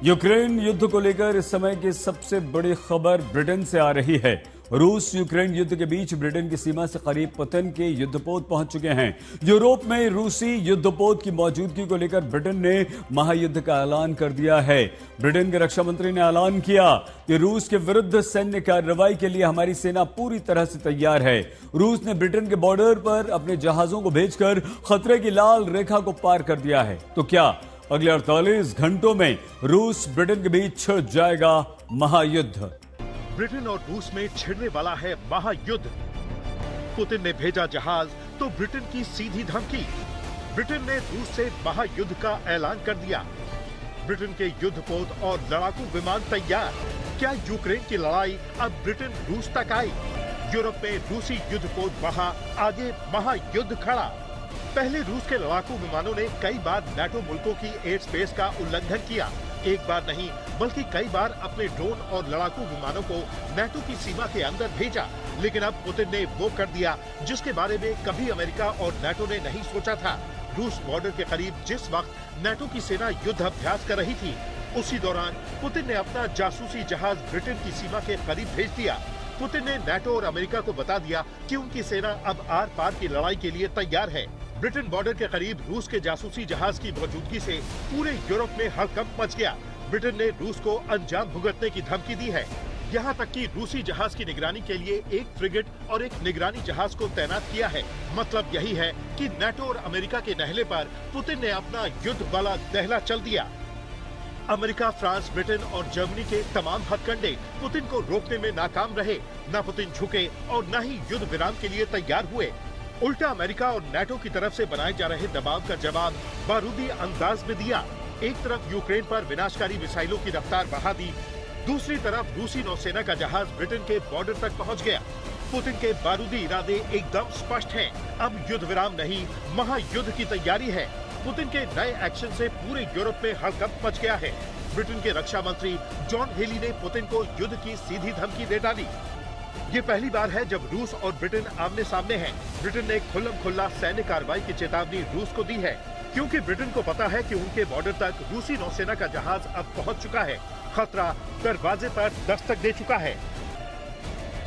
Ukraine युद्ध को लेकर इस समय की सबसे बड़ी खबर ब्रिटेन से आ रही है। रूस यूक्रेन युद्ध के बीच ब्रिटेन की सीमा से करीब पुतिन के युद्धपोत पहुंच चुके हैं। यूरोप में रूसी युद्धपोत की मौजूदगी को लेकर ब्रिटेन ने महायुद्ध का ऐलान कर दिया है। ब्रिटेन के रक्षा मंत्री ने ऐलान किया कि रूस के विरुद्ध सैन्य कार्रवाई के लिए हमारी सेना पूरी तरह से तैयार है। रूस ने ब्रिटेन के बॉर्डर पर अपने जहाजों को भेजकर खतरे की लाल रेखा को पार कर दिया है। तो क्या अगले 48 घंटों में रूस ब्रिटेन के बीच छिड़ जाएगा महायुद्ध? ब्रिटेन और रूस में छिड़ने वाला है महायुद्ध। पुतिन ने भेजा जहाज तो ब्रिटेन की सीधी धमकी। ब्रिटेन ने रूस से महायुद्ध का ऐलान कर दिया। ब्रिटेन के युद्धपोत और लड़ाकू विमान तैयार। क्या यूक्रेन की लड़ाई अब ब्रिटेन रूस तक आई? यूरोप में रूसी युद्धपोत बढ़ा, आगे महायुद्ध खड़ा। पहले रूस के लड़ाकू विमानों ने कई बार नाटो मुल्कों की एयर स्पेस का उल्लंघन किया। एक बार नहीं बल्कि कई बार अपने ड्रोन और लड़ाकू विमानों को नाटो की सीमा के अंदर भेजा। लेकिन अब पुतिन ने वो कर दिया जिसके बारे में कभी अमेरिका और नाटो ने नहीं सोचा था। रूस बॉर्डर के करीब जिस वक्त नाटो की सेना युद्ध अभ्यास कर रही थी, उसी दौरान पुतिन ने अपना जासूसी जहाज ब्रिटेन की सीमा के करीब भेज दिया। पुतिन ने नाटो और अमेरिका को बता दिया कि उनकी सेना अब आर पार की लड़ाई के लिए तैयार है। ब्रिटेन बॉर्डर के करीब रूस के जासूसी जहाज की मौजूदगी से पूरे यूरोप में हड़कंप मच गया। ब्रिटेन ने रूस को अंजाम भुगतने की धमकी दी है। यहाँ तक कि रूसी जहाज की निगरानी के लिए एक फ्रिगेट और एक निगरानी जहाज को तैनात किया है। मतलब यही है कि नाटो और अमेरिका के नहले पर पुतिन ने अपना युद्ध वाला दहला चल दिया। अमेरिका, फ्रांस, ब्रिटेन और जर्मनी के तमाम हथकंडे पुतिन को रोकने में नाकाम रहे। न पुतिन झुके और न ही युद्ध विराम के लिए तैयार हुए। उल्टा अमेरिका और नाटो की तरफ से बनाए जा रहे दबाव का जवाब बारूदी अंदाज में दिया। एक तरफ यूक्रेन पर विनाशकारी मिसाइलों की रफ्तार बढ़ा दी, दूसरी तरफ रूसी नौसेना का जहाज ब्रिटेन के बॉर्डर तक पहुंच गया। पुतिन के बारूदी इरादे एकदम स्पष्ट हैं। अब युद्ध विराम नहीं, महायुद्ध की तैयारी है। पुतिन के नए एक्शन से पूरे यूरोप में हड़कंप मच गया है। ब्रिटेन के रक्षा मंत्री जॉन हेली ने पुतिन को युद्ध की सीधी धमकी दे डाली। ये पहली बार है जब रूस और ब्रिटेन आमने सामने हैं। ब्रिटेन ने खुल्लम खुल्ला सैन्य कार्रवाई की चेतावनी रूस को दी है, क्योंकि ब्रिटेन को पता है कि उनके बॉर्डर तक रूसी नौसेना का जहाज अब पहुंच चुका है। खतरा दरवाजे पर दस्तक दे चुका है।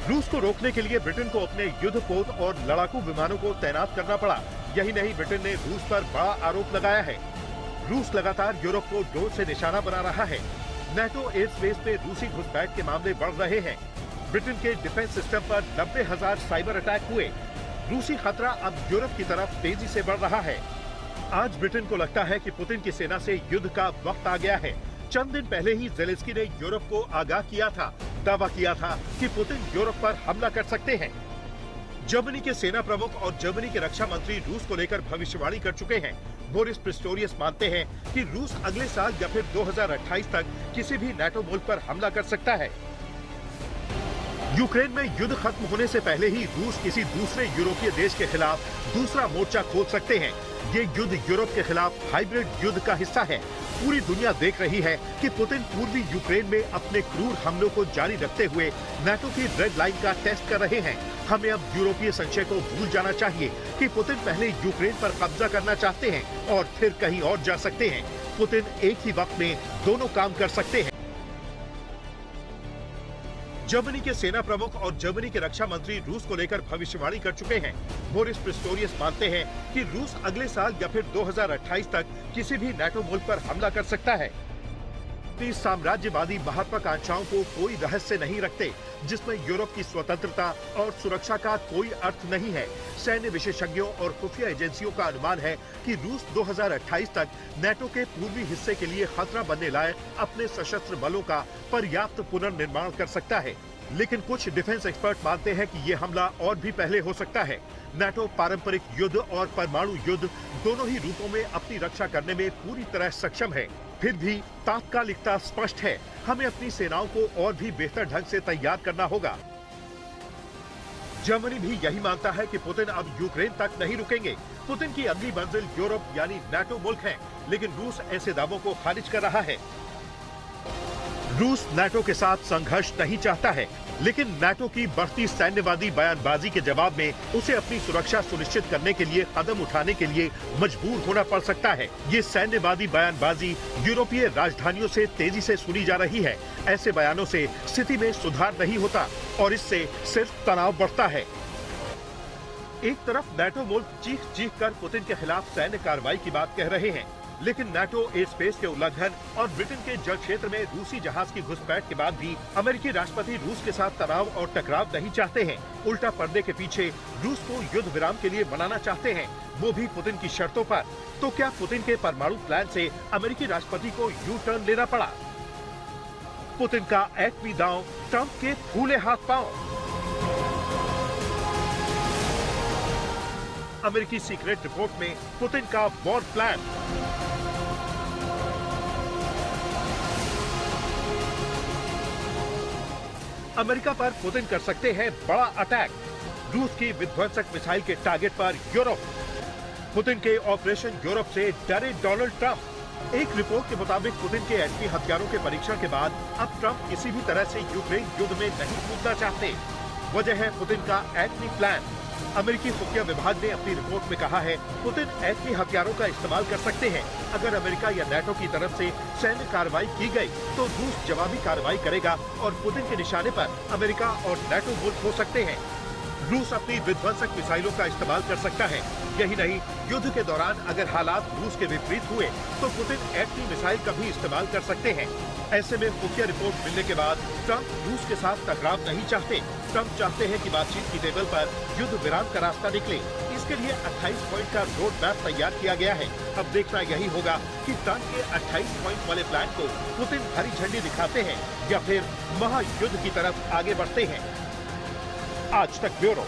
रूस को रोकने के लिए ब्रिटेन को अपने युद्धपोत और लड़ाकू विमानों को तैनात करना पड़ा। यही नहीं, ब्रिटेन ने रूस पर बड़ा आरोप लगाया है। रूस लगातार यूरोप को ड्रोन से निशाना बना रहा है। नाटो एयर स्पेस में रूसी घुसपैठ के मामले बढ़ रहे हैं। ब्रिटेन के डिफेंस सिस्टम पर 90,000 साइबर अटैक हुए। रूसी खतरा अब यूरोप की तरफ तेजी से बढ़ रहा है। आज ब्रिटेन को लगता है कि पुतिन की सेना से युद्ध का वक्त आ गया है। चंद दिन पहले ही ज़ेलेंस्की ने यूरोप को आगाह किया था, दावा किया था कि पुतिन यूरोप पर हमला कर सकते हैं। जर्मनी के सेना प्रमुख और जर्मनी के रक्षा मंत्री रूस को लेकर भविष्यवाणी कर चुके हैं। बोरिस पिस्टोरियस मानते हैं कि रूस अगले साल या फिर 2028 तक किसी भी नाटो मुल्क पर हमला कर सकता है। यूक्रेन में युद्ध खत्म होने से पहले ही रूस किसी दूसरे यूरोपीय देश के खिलाफ दूसरा मोर्चा खोल सकते हैं। ये युद्ध यूरोप के खिलाफ हाइब्रिड युद्ध का हिस्सा है। पूरी दुनिया देख रही है कि पुतिन पूर्वी यूक्रेन में अपने क्रूर हमलों को जारी रखते हुए नाटो की रेड लाइन का टेस्ट कर रहे हैं। हमें अब यूरोपीय संशय को भूल जाना चाहिए कि पुतिन पहले यूक्रेन पर कब्जा करना चाहते हैं और फिर कहीं और जा सकते हैं। पुतिन एक ही वक्त में दोनों काम कर सकते हैं। जर्मनी के सेना प्रमुख और जर्मनी के रक्षा मंत्री रूस को लेकर भविष्यवाणी कर चुके हैं। बोरिस पिस्टोरियस मानते हैं कि रूस अगले साल या फिर 2028 तक किसी भी नाटो मुल्क पर हमला कर सकता है। साम्राज्यवादी महत्वाकांक्षाओं को कोई रहस्य नहीं रखते, जिसमें यूरोप की स्वतंत्रता और सुरक्षा का कोई अर्थ नहीं है। सैन्य विशेषज्ञों और खुफिया एजेंसियों का अनुमान है कि रूस 2028 तक नाटो के पूर्वी हिस्से के लिए खतरा बनने लायक अपने सशस्त्र बलों का पर्याप्त पुनर्निर्माण कर सकता है। लेकिन कुछ डिफेंस एक्सपर्ट मानते हैं कि ये हमला और भी पहले हो सकता है। नाटो पारंपरिक युद्ध और परमाणु युद्ध दोनों ही रूपों में अपनी रक्षा करने में पूरी तरह सक्षम है। फिर भी तात्कालिकता स्पष्ट है, हमें अपनी सेनाओं को और भी बेहतर ढंग से तैयार करना होगा। जर्मनी भी यही मानता है कि पुतिन अब यूक्रेन तक नहीं रुकेंगे। पुतिन की अगली मंजिल यूरोप यानी नाटो मुल्क है, लेकिन रूस ऐसे दावों को खारिज कर रहा है। रूस नाटो के साथ संघर्ष नहीं चाहता है। लेकिन नाटो की बढ़ती सैन्यवादी बयानबाजी के जवाब में उसे अपनी सुरक्षा सुनिश्चित करने के लिए कदम उठाने के लिए मजबूर होना पड़ सकता है। ये सैन्यवादी बयानबाजी यूरोपीय राजधानियों से तेजी से सुनी जा रही है। ऐसे बयानों से स्थिति में सुधार नहीं होता और इससे सिर्फ तनाव बढ़ता है। एक तरफ नाटो मुल्क चीख चीख कर पुतिन के खिलाफ सैन्य कार्रवाई की बात कह रहे हैं, लेकिन नाटो एयर स्पेस के उल्लंघन और ब्रिटेन के जल क्षेत्र में रूसी जहाज की घुसपैठ के बाद भी अमेरिकी राष्ट्रपति रूस के साथ तनाव और टकराव नहीं चाहते हैं। उल्टा पर्दे के पीछे रूस को युद्ध विराम के लिए मनाना चाहते हैं, वो भी पुतिन की शर्तों पर। तो क्या पुतिन के परमाणु प्लान से अमेरिकी राष्ट्रपति को यू टर्न लेना पड़ा? पुतिन का एटमी दांव ट्रंप के फूले हाथ पांव। अमेरिकी सीक्रेट रिपोर्ट में पुतिन का वॉर प्लान। अमेरिका पर पुतिन कर सकते हैं बड़ा अटैक। रूस की विध्वंसक मिसाइल के टारगेट पर यूरोप। पुतिन के ऑपरेशन यूरोप से डरे डोनाल्ड ट्रंप। एक रिपोर्ट के मुताबिक पुतिन के एटमी हथियारों के परीक्षण के बाद अब ट्रंप किसी भी तरह से यूक्रेन युद्ध में नहीं कूदना चाहते। वजह है पुतिन का एटमी प्लान। अमेरिकी खुफिया विभाग ने अपनी रिपोर्ट में कहा है, पुतिन एटमी हथियारों का इस्तेमाल कर सकते हैं। अगर अमेरिका या नाटो की तरफ से सैन्य कार्रवाई की गई तो रूस जवाबी कार्रवाई करेगा और पुतिन के निशाने पर अमेरिका और नाटो मुल्क हो सकते हैं। रूस अपनी विध्वंसक मिसाइलों का इस्तेमाल कर सकता है। यही नहीं, युद्ध के दौरान अगर हालात रूस के विपरीत हुए तो पुतिन एटमी मिसाइल का भी इस्तेमाल कर सकते हैं। ऐसे में खुफिया रिपोर्ट मिलने के बाद ट्रंप रूस के साथ टकराव नहीं चाहते। ट्रंप चाहते हैं कि बातचीत की टेबल पर युद्ध विराम का रास्ता निकले। इसके लिए 28 पॉइंट का रोड मैप तैयार किया गया है। अब देखना यही होगा कि ट्रंप के 28 पॉइंट वाले प्लान को पुतिन हरी झंडी दिखाते हैं या फिर महायुद्ध की तरफ आगे बढ़ते हैं। आज तक ब्यूरो।